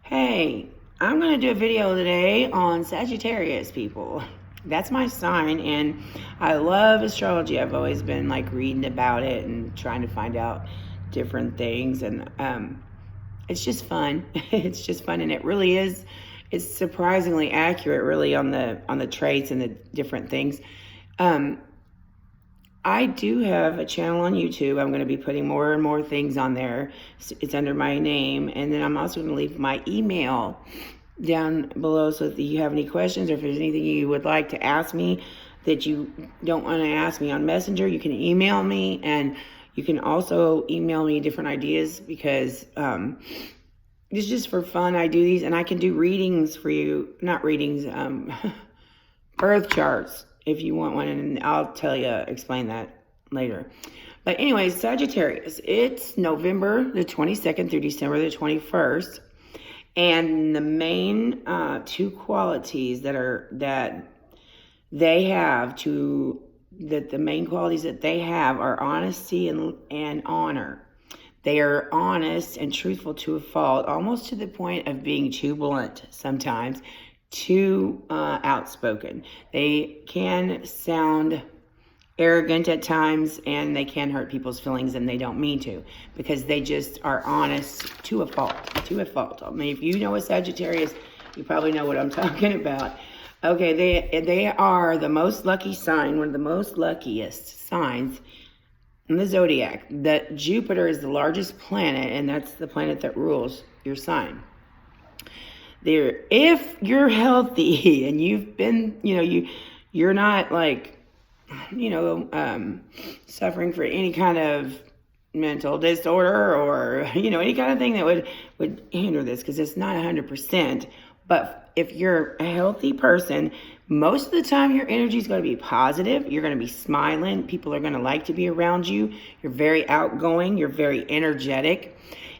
Hey, I'm going to do a video today on Sagittarius, people. That's my sign, and I love astrology. I've always been like reading about it and trying to find out different things, and it's just fun. It's just fun, and it really is. It's surprisingly accurate, really, on the traits and the different things. Um, I do have a channel on YouTube. I'm going to be putting more and more things on there. It's under my name. And then I'm also going to leave my email down below, so if you have any questions or if there's anything you would like to ask me that you don't want to ask me on Messenger, you can email me. And you can also email me different ideas, because it's just for fun. I do these, and I can do readings for you. Not readings, birth charts, if you want one, and I'll explain that later. But anyways, Sagittarius, it's November the 22nd through December the 21st. And the main two qualities the main qualities that they have are honesty and honor. They are honest and truthful to a fault, almost to the point of being too blunt sometimes, too outspoken. They can sound arrogant at times, and they can hurt people's feelings, and they don't mean to, because they just are honest to a fault. I mean, if you know a Sagittarius, you probably know what I'm talking about. Okay, they are the most lucky sign, one of the most luckiest signs in the zodiac. That Jupiter is the largest planet, and that's the planet that rules your sign. If you're healthy and you've been, you're not like, suffering for any kind of mental disorder or, any kind of thing that would hinder this, because it's not 100%. But if you're a healthy person, most of the time your energy is going to be positive. You're going to be smiling. People are going to like to be around you. You're very outgoing. You're very energetic.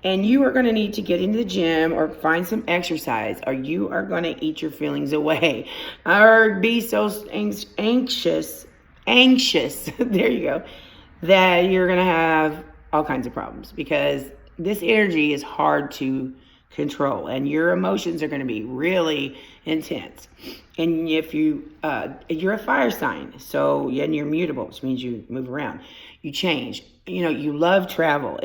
And you are going to need to get into the gym or find some exercise, or you are going to eat your feelings away, or be so anxious, there you go, that you're going to have all kinds of problems, because this energy is hard to control, and your emotions are going to be really intense. And if you're a fire sign, and you're mutable, which means you move around, you change. You love travel.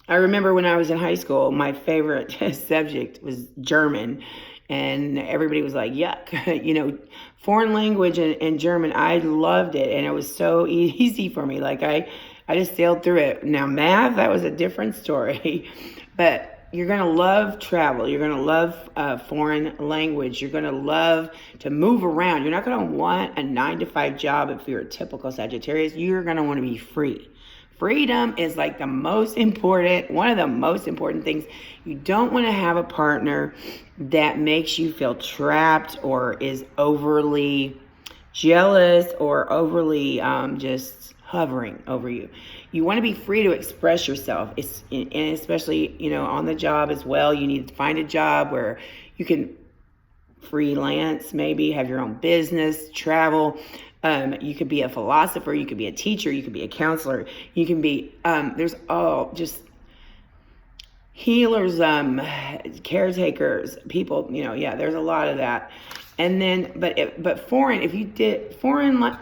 I remember when I was in high school, my favorite subject was German, and everybody was like, yuck. Foreign language and German, I loved it, and it was so easy for me. Like I just sailed through it. Now math, that was a different story. But you're going to love travel. You're going to love foreign language. You're going to love to move around. You're not going to want a 9-to-5 job if you're a typical Sagittarius. You're going to want to be free. Freedom is like one of the most important things. You don't want to have a partner that makes you feel trapped or is overly jealous or overly just hovering over you. You want to be free to express yourself. And especially, on the job as well. You need to find a job where you can freelance, maybe have your own business, travel. You could be a philosopher, you could be a teacher, you could be a counselor, you can be, there's all just healers, caretakers, people, there's a lot of that. And then, but foreign, if you did foreign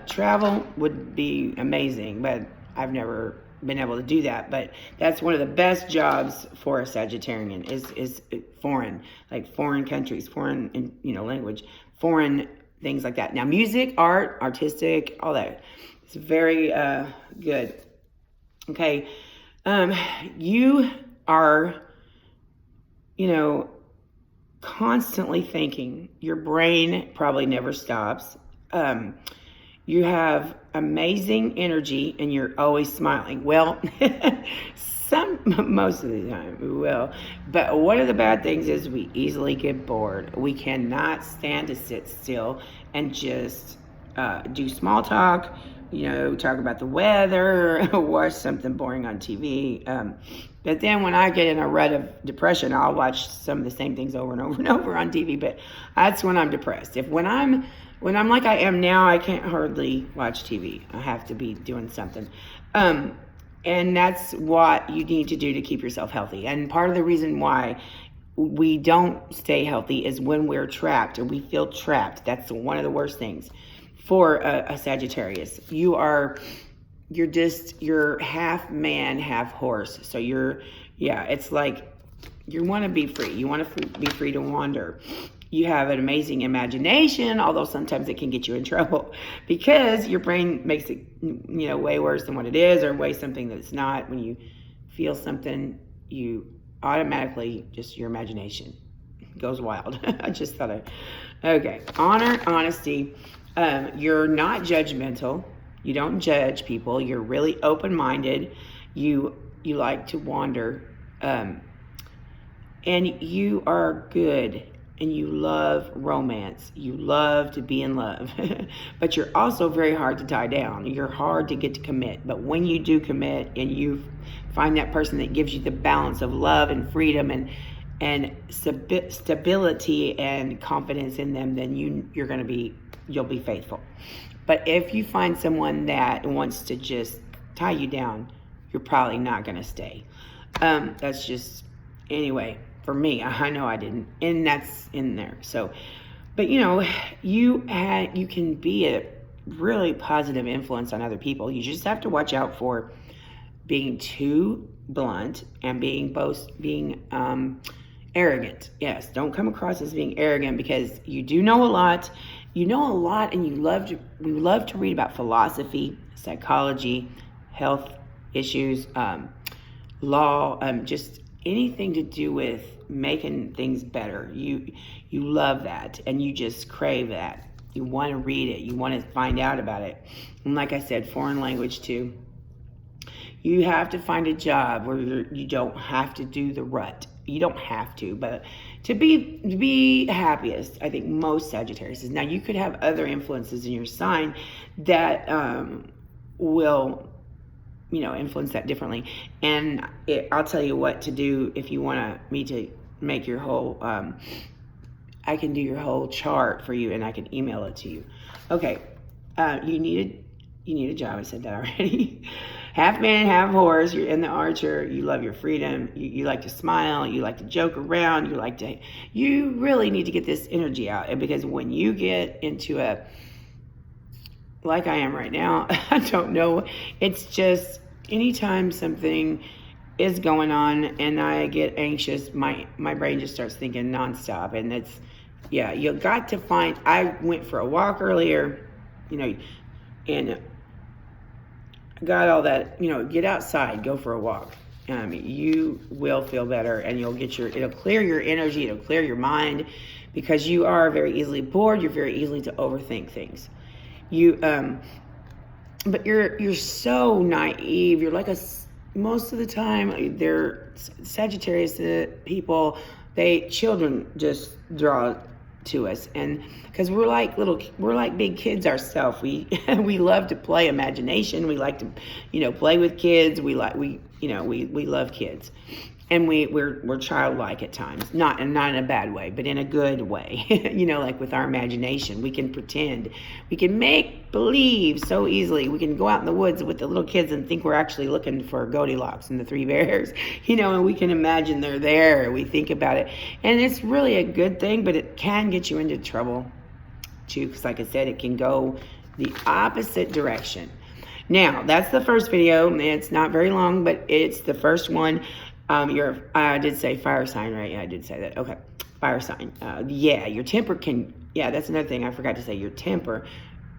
travel would be amazing, but I've never been able to do that. But that's one of the best jobs for a Sagittarian is foreign, like foreign countries, foreign, language, foreign things like that. Now, music, art, artistic, all that. It's very good. Okay. You are, constantly thinking. Your brain probably never stops. You have amazing energy, and you're always smiling. Well, most of the time we will. But one of the bad things is we easily get bored. We cannot stand to sit still and just do small talk, talk about the weather, watch something boring on TV. But then when I get in a rut of depression, I'll watch some of the same things over and over and over on TV. But that's when I'm depressed. When I'm like I am now, I can't hardly watch TV. I have to be doing something. And that's what you need to do to keep yourself healthy. And part of the reason why we don't stay healthy is when we're trapped or we feel trapped. That's one of the worst things for a Sagittarius. You're half man, half horse. So it's like you want to be free. You want to be free to wander. You have an amazing imagination, although sometimes it can get you in trouble because your brain makes it, way worse than what it is, or way something that it's not. When you feel something, you automatically, just your imagination goes wild. I just thought okay. Honor, honesty. You're not judgmental. You don't judge people. You're really open-minded. You like to wander. And you are good. And you love romance. You love to be in love. But you're also very hard to tie down. You're hard to get to commit. But when you do commit and you find that person that gives you the balance of love and freedom and stability and confidence in them, then you'll be faithful. But if you find someone that wants to just tie you down, you're probably not going to stay. That's just, anyway. For me, I know I didn't, and that's in there. So, but you can be a really positive influence on other people. You just have to watch out for being too blunt and being arrogant. Yes, don't come across as being arrogant, because you do know a lot. You know a lot, and we love to read about philosophy, psychology, health issues, law, just anything to do with making things better. You love that, and you just crave that. You want to read it. You want to find out about it. And like I said, foreign language too. You have to find a job where you don't have to do the rut. You don't have to, but to be happiest, I think most Sagittarius is. Now, you could have other influences in your sign that will influence that differently. And I'll tell you what to do if you want me to make your whole, I can do your whole chart for you, and I can email it to you. Okay, you need a job. I said that already. Half man, half horse. You're in the Archer. You love your freedom. You like to smile. You like to joke around. You really need to get this energy out. And because when you get into like I am right now, I don't know. It's just anytime something is going on and I get anxious, my brain just starts thinking nonstop. And you got to find, I went for a walk earlier, and got all that, get outside, go for a walk. You will feel better, and it'll clear your energy, it'll clear your mind, because you are very easily bored. You're very easily to overthink things. But you're so naive. You're like most of the time, they're Sagittarius people, children just draw to us, and because we're like big kids ourselves. We love to play imagination. We like to play with kids. We love kids, and we're childlike at times, not in a bad way, but in a good way. Like with our imagination, we can pretend, we can make believe so easily. We can go out in the woods with the little kids and think we're actually looking for Goldilocks and the Three Bears, and we can imagine they're there. We think about it, and it's really a good thing, but it can get you into trouble too, because like I said, it can go the opposite direction. Now, that's the first video. It's not very long, but it's the first one. I did say fire sign, right? Yeah, I did say that. Okay, fire sign. Your temper that's another thing I forgot to say. Your temper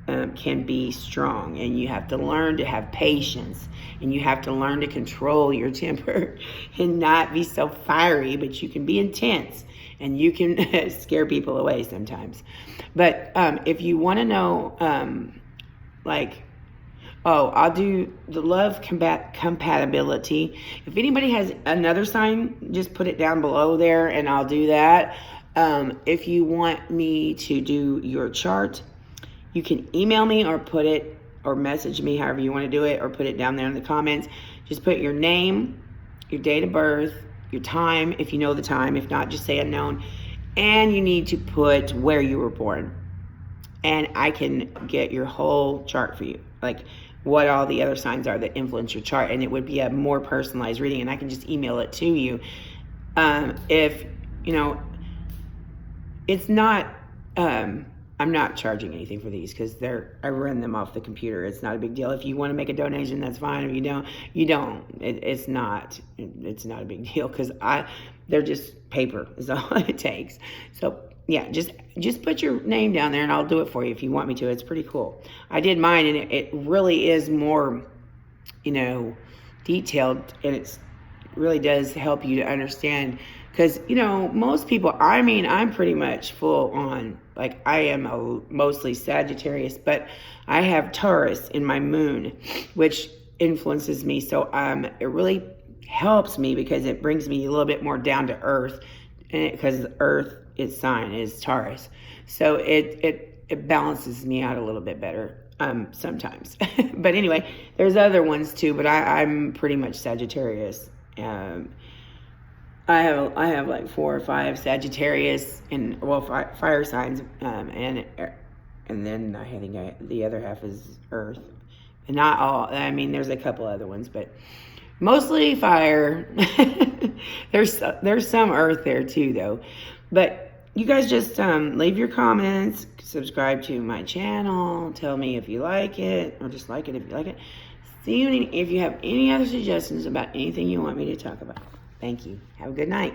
can be strong, and you have to learn to have patience, and you have to learn to control your temper and not be so fiery, but you can be intense, and you can scare people away sometimes. But if you want to know, I'll do the love compatibility. If anybody has another sign, just put it down below there, and I'll do that. If you want me to do your chart, you can email me or message me, however you want to do it, or put it down there in the comments. Just put your name, your date of birth, your time, if you know the time. If not, just say unknown. And you need to put where you were born. And I can get your whole chart for you. Like what all the other signs are that influence your chart, and it would be a more personalized reading, and I can just email it to you. If you know, it's not I'm not charging anything for these because I run them off the computer. It's not a big deal. If you want to make a donation, that's fine. If you don't, you don't. It's not a big deal because they're just paper is all it takes. So yeah, just put your name down there and I'll do it for you if you want me to. It's pretty cool. I did mine and it really is more, detailed, and it really does help you to understand. Because, most people, I'm pretty much full on, like I am mostly Sagittarius, but I have Taurus in my moon, which influences me. So it really helps me because it brings me a little bit more down to earth, because earth, its sign is Taurus. So it balances me out a little bit better sometimes. But anyway, there's other ones too, but I'm pretty much Sagittarius. I have like 4 or 5 Sagittarius and fire signs, and then I think the other half is Earth, and not all. There's a couple other ones, but mostly fire. There's some Earth there too, though. But you guys just leave your comments, subscribe to my channel, tell me if you like it or dislike it if you like it. See you if you have any other suggestions about anything you want me to talk about. Thank you. Have a good night.